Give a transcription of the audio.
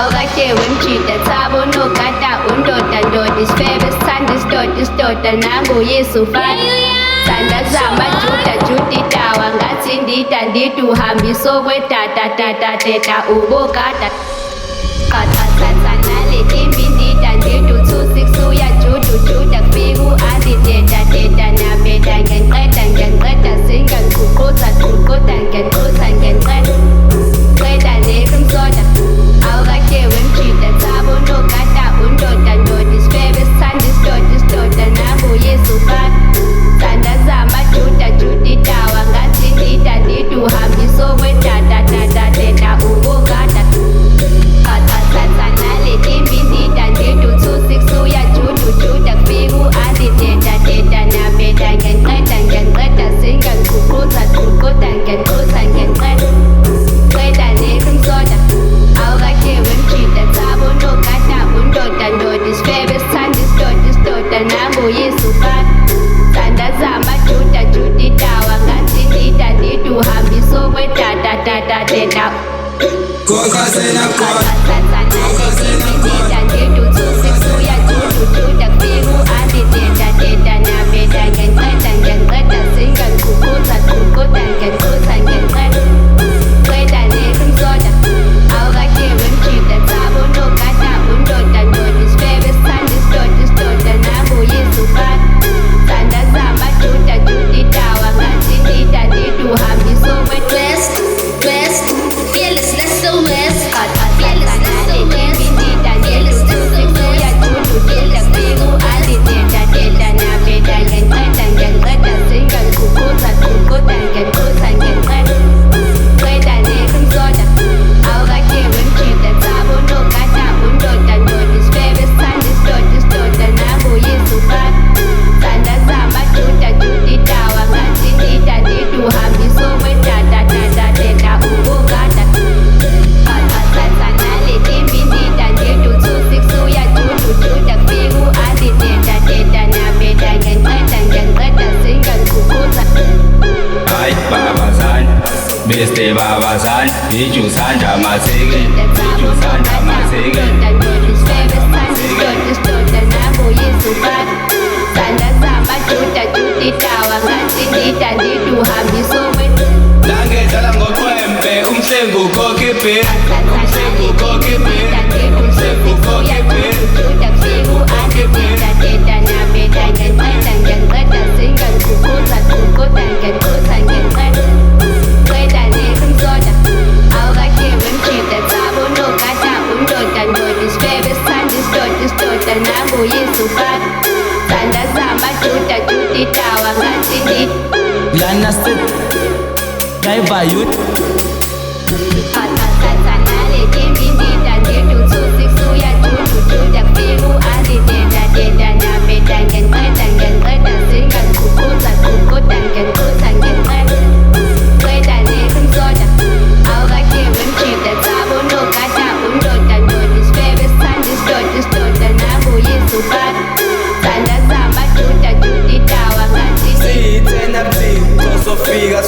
awukake wemjida thabo nogada undoda ndoda isifebe sithanda isidoda nangoyesu fana thandaza amajuda juditawa ngathi ndida ndithi uhambiso kwedada teta ubokada naletimbi ndida ndithi u-26 uyajuda kufika u-anti teta nabeda ngiyanqeda singangiququtha ngiyanqeda qeda nekumsoda awukake wemjida thabo nogada undoda isifebe sithanda isidoda nangoyesu fana thandaza amajuda juditawa ngathi ndida ndithi uhambiso kwedada teta ubokada naletimbi ndida ndithi u-26 uyajuda kufika u-anti teta nabeda ngiyanqeda singangiququtha ngiyanqeda qeda nekumsoda awukake wemjida thabo nogada undoda isifebe sithanda isidoda nangoyesu fana thandaza amajuda juditawa ngathi ndida ndithi uhambiso kwedada teta Kokasena Beste babazan, ichusanda masege, ichusanda masege. Langedala ngokwembe, umhlengu kokepe, umhlengu kokepe, umhlengu kokepe. Lana sit, driver youth. Sofia